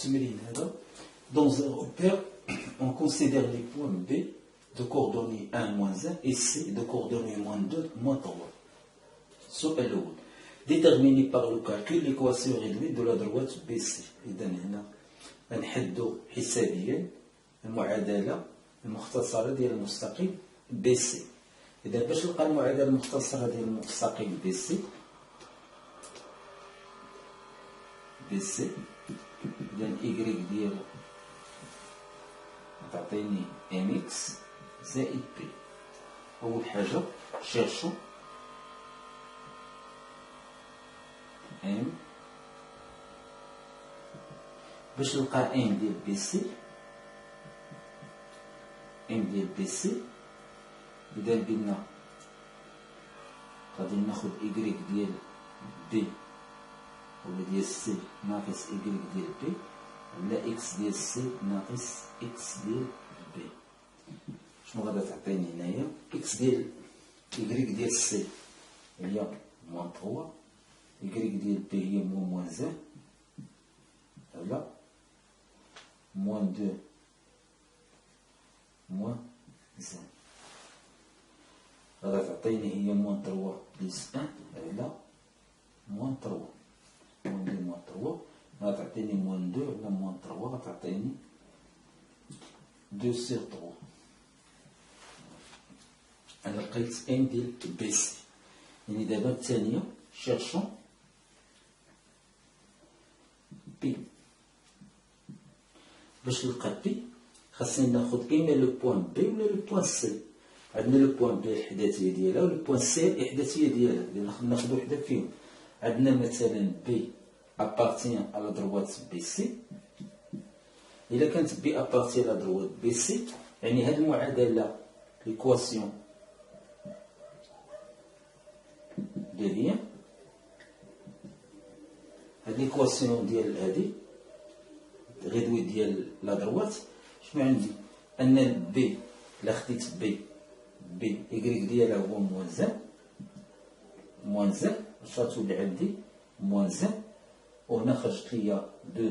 التمرين هذا. Dans un repère, on considère les points B de coordonnées 1 moins 1 et C de coordonnées moins 2 moins 3. السؤال الأول déterminé par le calcul l'équation réduite de la droite BC. إذا هنا غنحدو حسابيا المعادلة المختصرة ديال المستقيم BC. إذا باش نلقى المعادلة المختصرة ديال المستقيم BC إذا Y ديالو تعطيني MX زائد B. أول حاجة شيرشو M باش نلقى M ديال بي سي إذا قلنا غادي ناخد Y ديال بي ولا ديال سي ناقص Y ديال بي ولا X ديال سي ناقص X ديال بي. شنو غادا تعطيني هنايا؟ X ديال Y ديال سي هي موان 3 Y ديال بي هي موان 1 على موان 2 موان 1. غادا تعطيني هي موان 3 بلس 1 على موان 3 موان 2 موان 3 غادا تعطيني موان 2 على موان 3 غتعطيني 2 سير 3. أنا لقيت إم ديال بي سي. يعني دابا الثانية شيرشون بي. باش نلقى بي خاصني ناخد إما لو بوان بي ولا لو بوان سي. عندنا لو بوان بي الإحداثية ديالها ولو بوان سي الإحداثية ديالها اللي ناخدو وحدة فيهم. عندنا مثلا بي أبارتيان على دروات بي سي. إلا كانت بي أبارتيان على دروات بي سي يعني هاد المعادلة ليكواسيون ديال هاد ليكواسيون ديال هادي غيدوي ديال لا دروات. شنو عندي؟ أن بي إلا خديت بي إكريك ديالها هو موان زان واش غتولي عندي؟ موان زان. وهنا خرجت ليا دو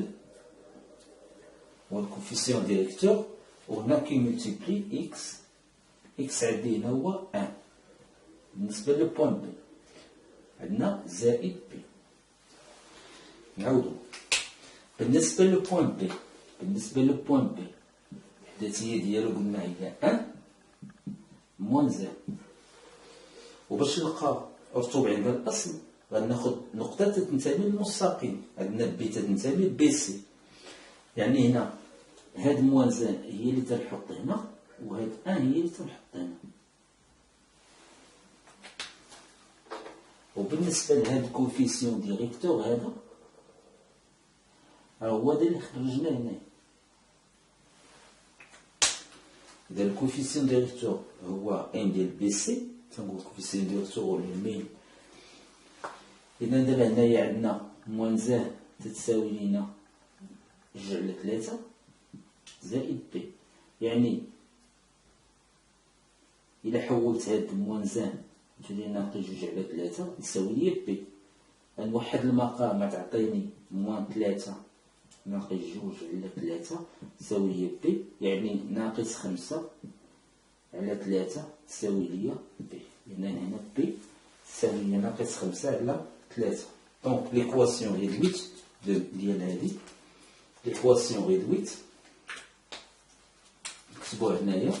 هو الكوفيسيون ديريكتور وهنا كي ملتيبلي إكس عندي هنا هو 1 بالنسبة لو بوان بي عندنا زائد بي. نعاودو بالنسبة للبوان بي الإحداثية ديالو قلنا هي 1 موان زان. وباش نلقى رطوب عند الأصل غناخد نقطة تنتمي للمستقيم. عندنا بي تنتمي لبي سي يعني هنا هاد موان زان هي اللي تنحط هنا وهاد 1 هي اللي تنحط هنا. وبالنسبة لهاد الكوفيسيون ديريكتور هذا هو هذا اللي خرجنا هنا. إذا الكوفيسيون ديريكتور هو ان ديال بي سي تنقول الكوفيسيون ديريكتور هو المين. إذا دابا هنايا عندنا موان زان تتساوي لينا 2 على 3 زائد بي. يعني إلا حولت هاد موان زان تولي ناقص 2 على 3 يساوي لي بي. نوحد المقام غتعطيني موان 3 ناقص 2 على 3 تساوي لي بي. يعني ناقص 5 على 3 تساوي لي بي. إذا هنا بي تساوي لي ناقص 5 على 3. دونك ليكواسيون ريدويت ديال هادي ليكواسيون ريدويت نكتبوها هنايا.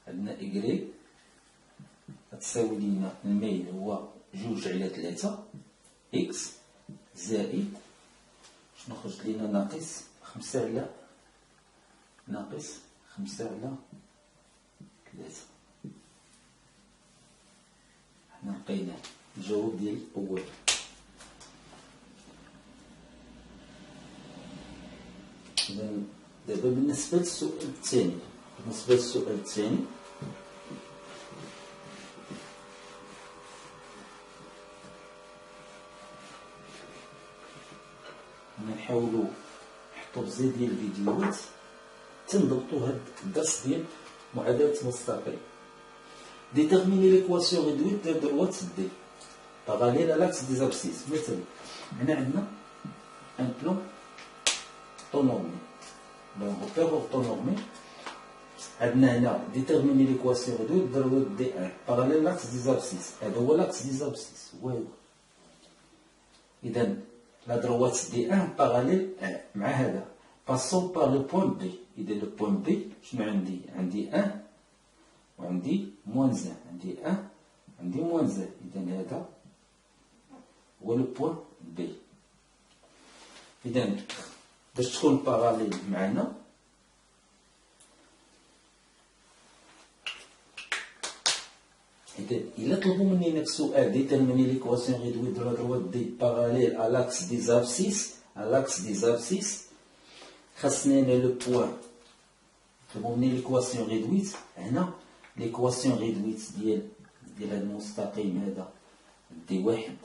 عندنا إكري غتساوي لينا الميل هو 2 على 3 إكس زائد شنو خرج لينا ناقص 5 على 3. حنا لقينا الجواب ديال الأول. إذا دابا بالنسبة للسؤال الثاني نحاولوا نحطوا بزاف ديال الفيديوهات تنضبطوا هاد الدرس ديال معادلة المستقيم. ديتيرميني ليكواسيون ريدويت دو دروات دي باراليل à l'axe des abscisses. مثلا هنا عندنا ان بلون orthonormé. Donc, repère orthonormé. On déterminer l'équation réduite de D1 parallèle à l'axe des abscisses. Et donc, l'axe des abscisses. Et donc, la droite D1 parallèle à passons par le point B. Et le point B, je me dis 1, on dit moins 1. On dit 1, on dit moins 1. Et donc, le point B. Et donc, باش تكون parallèle معنا il a طلبوا مني نفس السؤال déterminer l'équation réduite de la droite D parallèle à l'axe des abscisses خاصني le point طلبوا مني l'équation réduite هنا l'équation réduite ديال المستقيم هذا دي واحد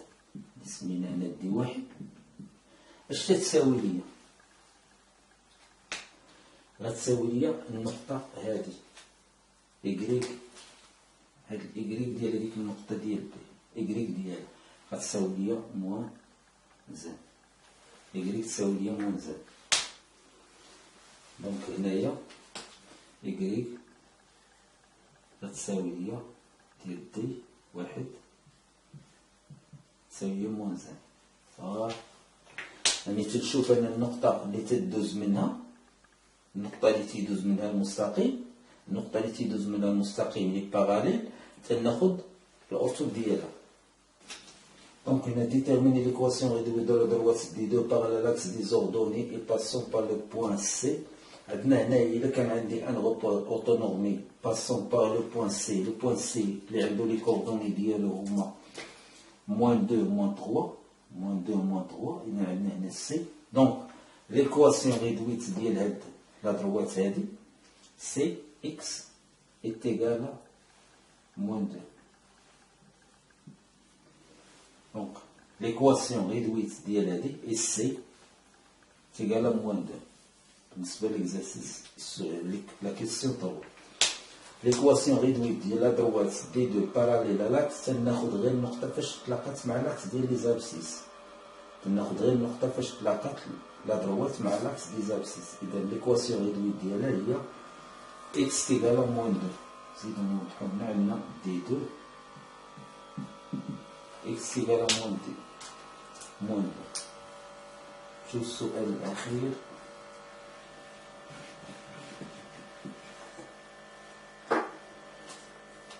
سمينا هنا دي واحد اش تساوي ليا غتساوي ليا النقطة هذه إكريك هاد الإكريك ديال هاديك النقطة ديال بي إكريك ديالها غتساوي ليا موان زد إكريك تساوي ليا موان زد دونك هنايا إكريك غتساوي ليا ديال دي واحد تساوي ليا موان زد يعني تشوف أن النقطة اللي تدوز منها النقطة اللي تيدوز منها المستقيم النقطة اللي تيدوز منها المستقيم لي باراليل تناخد الأرتو ديالها دونك هنا déterminer l'équation réduite de la droite des deux parallèles à l'axe des ordonnées et passons par le point C عندنا هنا إلا كان عندي ان repère orthonormé passons par le point C اللي عنده لي كوردوني ديالو هما -2 -3 هنا عندنا هنا C donc l'équation réduite ديال هاد la droite هذه c'est x est égal à -2. Donc l'équation réduite ديال هذه est c est égal à -2. بالنسبة للexercice la question طول l'équation réduite ديال la droite D2 parallèle à l'axe تناخد غير النقطة فاش تلاقات مع l'axe ديال les abscisses تناخد غير النقطة فاش تلاقات la droite مع l'axe des abscisses. إذا l'équation réduite ديالها هي x égale à -2. زيدو نوضحو هنا عندنا D2 x égale à -2. شوف السؤال الأخير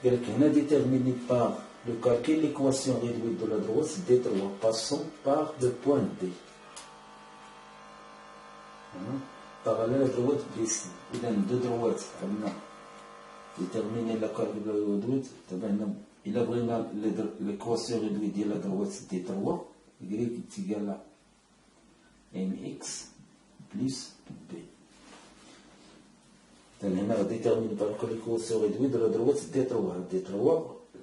قالك هنا déterminé par le calcul l'équation réduite de la droite D3 passons par le point D parallèle à droite BC. إذا دو droite عندنا déterminer la calcul réduite تبعنا إلا بغينا l'équation réduite ديال la droite D3 y est égal à mx plus b. هنا déterminer par l'équation réduite de la droite D3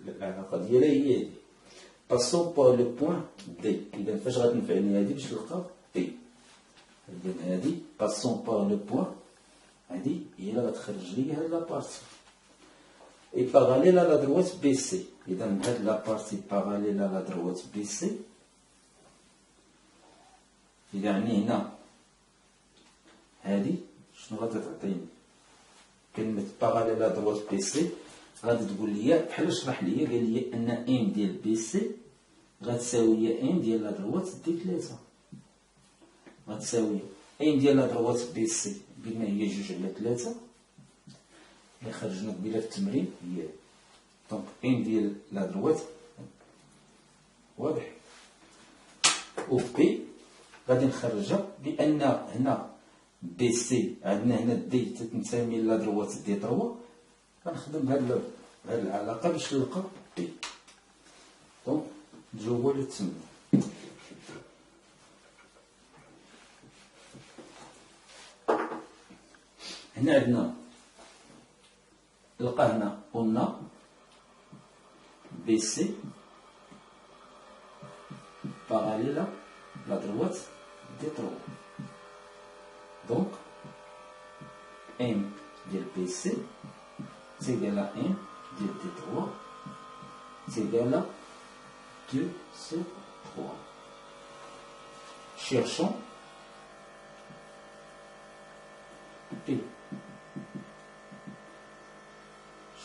العلاقة ديالها هي هادي passons par le point D. إذا فاش غتنفعني هادي باش نلقى B إذن هادي passons par le point هادي هي اللي غتخرج لي هاد لابارتي et parallèle à la droite BC. إذا هاد لابارتي parallèle à la droite BC يعني هنا هادي شنو غتعطيني كلمة parallèle à droite BC غادي تقول لي بحال شرح لي قال لي أن ام ديال BC غتساوي ام ديال لا droite دي 3 غتساوي ام ديال لا droite BC قلنا هي 2/3 اللي خرجنا قبيله في التمرين هي دونك ام ديال لا droite واضح و بي غادي نخرجها لأن هنا بي سي عندنا هنا دي تنتمي لا دروات دي 3 غنخدم هاد العلاقة باش نلقى بي دونك نجاوبو للتمرين هنا عندنا لقى هنا قلنا بي سي parallèle la droite des 3. Donc, M de PC, c'est égal à 1 de D3, c'est égal à 2 sur 3. Cherchons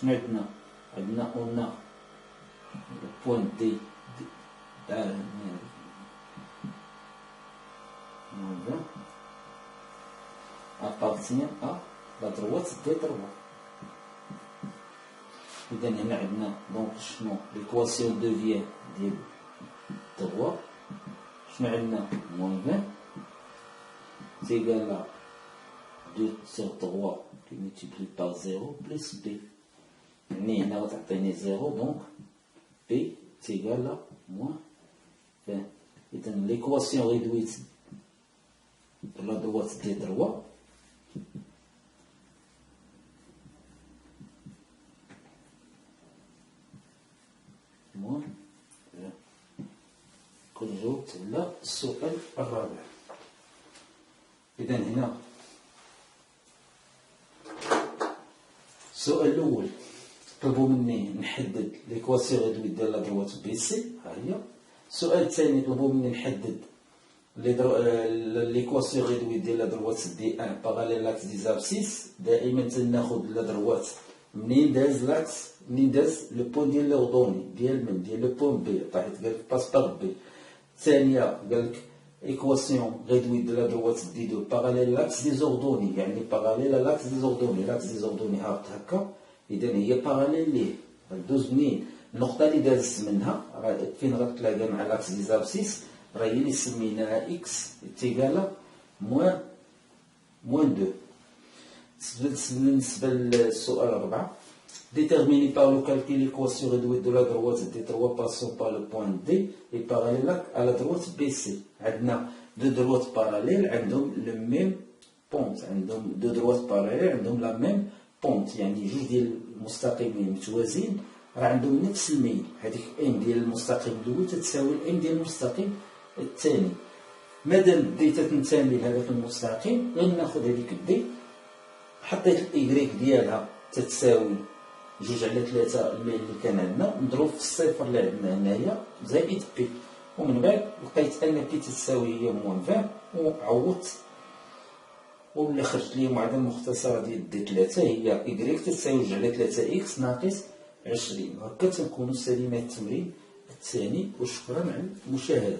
شنو عندنا؟ عندنا قلنا البوان دي هنا appartient à la droite des droits. إذا هنا عندنا دونك شنو l'équation devient ديال droit شنو عندنا moins 20 c'est égal à 2 sur 3 qui multiplie par 0 plus b. يعني هنا غتعطيني 0 دونك b c'est égal à moins 20. إذا l'équation réduite de la droite des droits moins 20. كون جاوبت على السؤال الرابع. إذا هنا السؤال الأول طلبوا مني نحدد ليكواسيون ريدويت ديال لا دروات بي سي، ها هي. السؤال الثاني طلبوا مني نحدد ليكواسيون ريدويت ديال لا دروات دي ان باراليل لاكس دي زابسيس. دائما تناخذ لا دروات منين داز لاكس، منين داز لو بوين ديال لوردوني ديال من ديال لو بوين بي، طاحت قالك باس باغ بي. الثانيه قالك équation réduite de la droite D2 parallèle à l'axe des ordonnées، يعني parallèle à l'axe des ordonnées. l'axe des ordonnées هكا، إذا هي parallèle ليه. دوز منين النقطة اللي دازت منها فين غتلاقى مع l'axe des abscisses راه هي اللي سميناها إكس تيكالا موان 2. بالنسبة للسؤال 4 déterminé par le calcul l'équation réduite de la droite D3 passant par le point D et parallèle à la droite BC. عندنا deux droites parallèles عندهم le même pente، عندهم deux droites parallèles عندهم la même pente، يعني جوج ديال المستقيمين متوازيين راه عندهم نفس الميل. هذيك ام ديال المستقيم الاول تتساوي الام ديال المستقيم الثاني. مادام بديت تنتمي لهذاك المستقيم غناخذ هذيك دي، حطيت الايكغيك ديالها تتساوي 2/3 الميل اللي كان عندنا، نضرب في الصفر اللي عندنا هنايا زائد بي، ومن بعد لقيت ان بي تساوي هي موان 20 وعوضت واللي خرجت لي المعادله المختصره ديال دي 3 هي ايكغيك تساوي 2/3 اكس ناقص 20. هكا تنكونوا سالينا التمرين الثاني، وشكرا على المشاهده.